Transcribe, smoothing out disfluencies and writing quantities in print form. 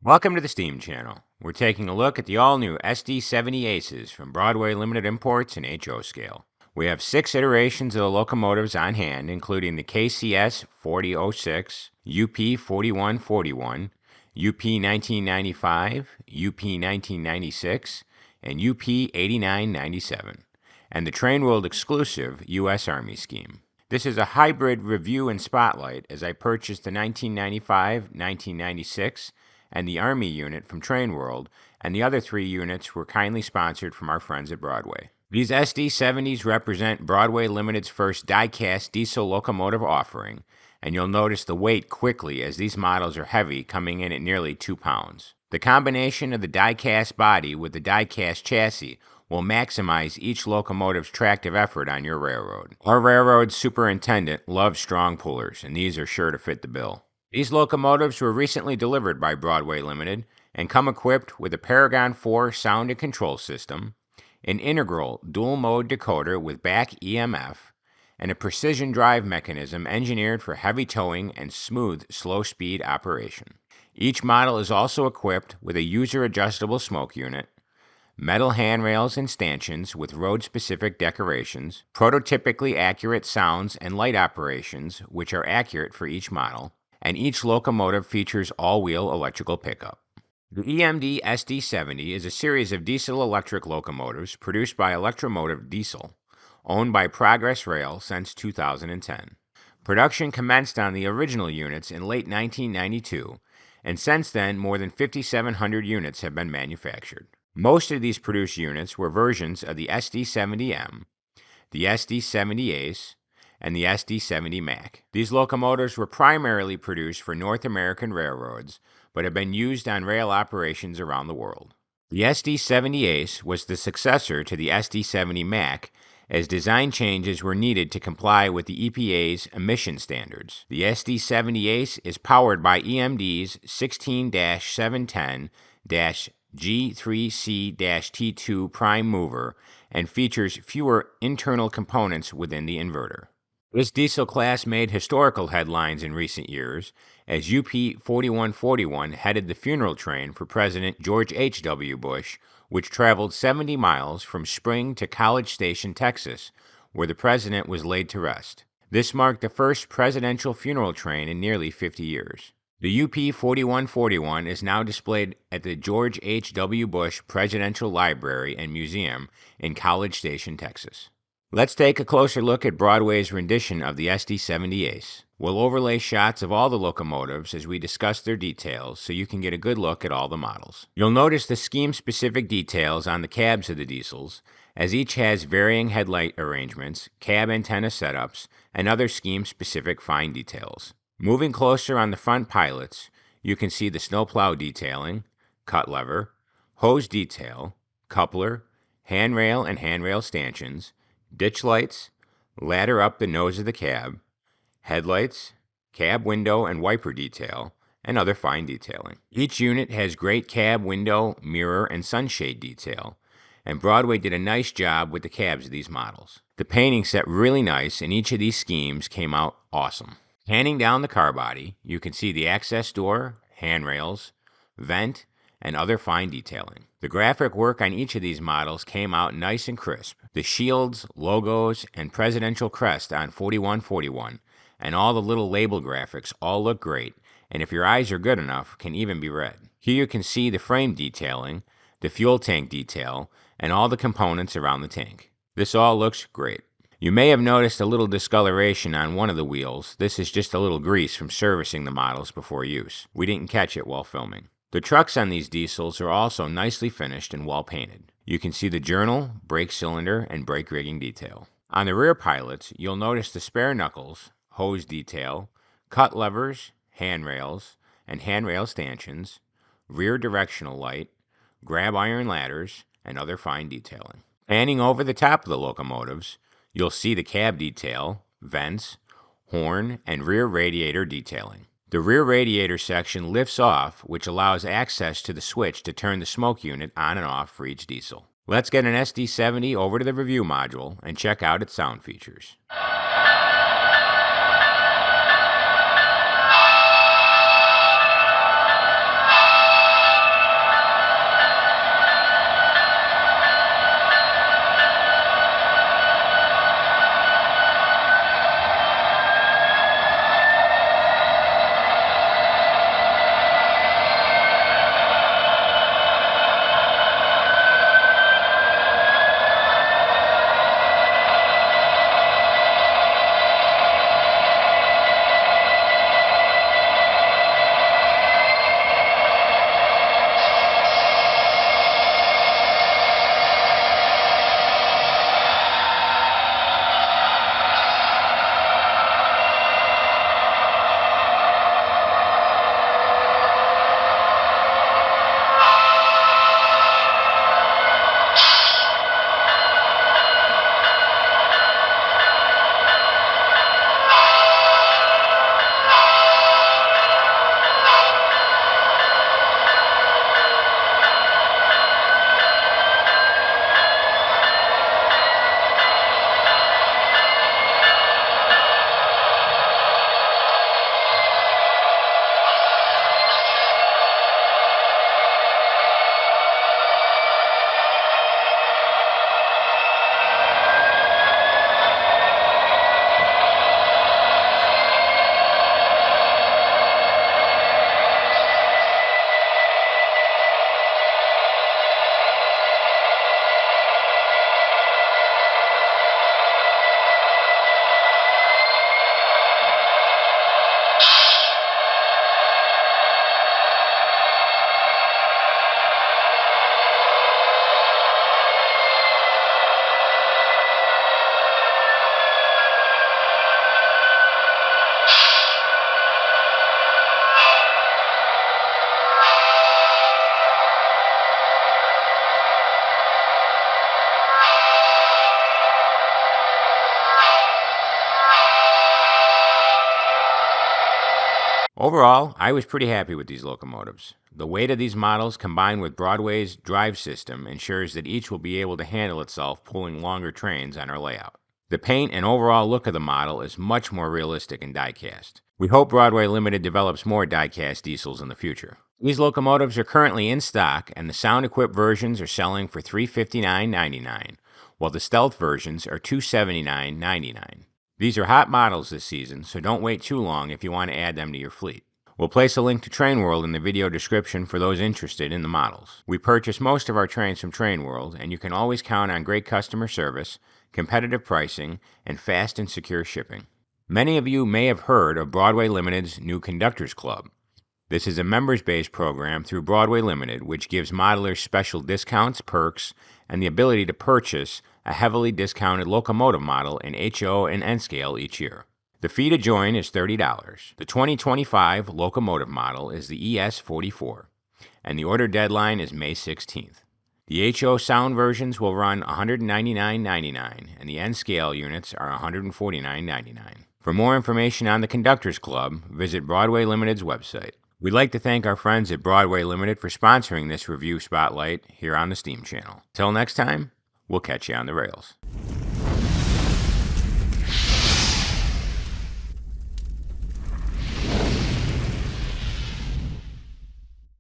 Welcome to the Steam Channel. We're taking a look at the all-new SD70ACEs from Broadway Limited Imports in HO scale. We have 6 iterations of the locomotives on hand, including the KCS4006, UP4141, UP1995, UP1996, and UP8997, and the TrainWorld exclusive U.S. Army scheme. This is a hybrid review and spotlight as I purchased the 1995, 1996, and the Army unit from TrainWorld, and the other 3 units were kindly sponsored from our friends at Broadway. These SD70s represent Broadway Limited's first die-cast diesel locomotive offering, and you'll notice the weight quickly as these models are heavy, coming in at nearly 2 pounds. The combination of the die-cast body with the die-cast chassis will maximize each locomotive's tractive effort on your railroad. Our railroad superintendent loves strong pullers, and these are sure to fit the bill. These locomotives were recently delivered by Broadway Limited and come equipped with a Paragon4 sound and control system, an integral dual-mode decoder with back EMF, and a precision drive mechanism engineered for heavy towing and smooth slow-speed operation. Each model is also equipped with a user-adjustable smoke unit, metal handrails and stanchions with road-specific decorations, prototypically accurate sounds and light operations which are accurate for each model, and each locomotive features all-wheel electrical pickup. The EMD SD70 is a series of diesel-electric locomotives produced by Electromotive Diesel, owned by Progress Rail since 2010. Production commenced on the original units in late 1992, and since then more than 5,700 units have been manufactured. Most of these produced units were versions of the SD70M, the SD70ACE, and the SD70MAC. These locomotives were primarily produced for North American railroads, but have been used on rail operations around the world. The SD70ACE was the successor to the SD70MAC, as design changes were needed to comply with the EPA's emission standards. The SD70ACE is powered by EMD's 16-710-G3C-T2 prime mover and features fewer internal components within the inverter. This diesel class made historical headlines in recent years, as UP4141 headed the funeral train for President George H.W. Bush, which traveled 70 miles from Spring to College Station, Texas, where the president was laid to rest. This marked the first presidential funeral train in nearly 50 years. The UP4141 is now displayed at the George H.W. Bush Presidential Library and Museum in College Station, Texas. Let's take a closer look at Broadway's rendition of the SD70ACE. We'll overlay shots of all the locomotives as we discuss their details so you can get a good look at all the models. You'll notice the scheme-specific details on the cabs of the diesels, as each has varying headlight arrangements, cab antenna setups, and other scheme-specific fine details. Moving closer on the front pilots, you can see the snowplow detailing, cut lever, hose detail, coupler, handrail and handrail stanchions, ditch lights, ladder up the nose of the cab, headlights, cab window and wiper detail, and other fine detailing. Each unit has great cab window, mirror, and sunshade detail, and Broadway did a nice job with the cabs of these models. The painting set really nice, and each of these schemes came out awesome. Panning down the car body, you can see the access door, handrails, vent, and other fine detailing. The graphic work on each of these models came out nice and crisp. The shields, logos, and presidential crest on 4141, and all the little label graphics all look great, and if your eyes are good enough, can even be read. Here you can see the frame detailing, the fuel tank detail, and all the components around the tank. This all looks great. You may have noticed a little discoloration on one of the wheels. This is just a little grease from servicing the models before use. We didn't catch it while filming. The trucks on these diesels are also nicely finished and well painted. You can see the journal, brake cylinder, and brake rigging detail. On the rear pilots, you'll notice the spare knuckles, hose detail, cut levers, handrails, and handrail stanchions, rear directional light, grab iron ladders, and other fine detailing. Panning over the top of the locomotives, you'll see the cab detail, vents, horn, and rear radiator detailing. The rear radiator section lifts off, which allows access to the switch to turn the smoke unit on and off for each diesel. Let's get an SD70 over to the review module and check out its sound features. Overall, I was pretty happy with these locomotives. The weight of these models combined with Broadway's drive system ensures that each will be able to handle itself pulling longer trains on our layout. The paint and overall look of the model is much more realistic in die-cast. We hope Broadway Limited develops more die-cast diesels in the future. These locomotives are currently in stock, and the sound-equipped versions are selling for $359.99, while the stealth versions are $279.99. These are hot models this season, so don't wait too long if you want to add them to your fleet. We'll place a link to TrainWorld in the video description for those interested in the models. We purchase most of our trains from TrainWorld, and you can always count on great customer service, competitive pricing, and fast and secure shipping. Many of you may have heard of Broadway Limited's new Conductors Club. This is a members-based program through Broadway Limited, which gives modelers special discounts, perks, and the ability to purchase a heavily discounted locomotive model in HO and N scale each year. The fee to join is $30. The 2025 locomotive model is the ES44, and the order deadline is May 16th. The HO sound versions will run $199.99, and the N scale units are $149.99. For more information on the Conductors Club, visit Broadway Limited's website. We'd like to thank our friends at Broadway Limited for sponsoring this review spotlight here on the Steam Channel. Till next time, we'll catch you on the rails.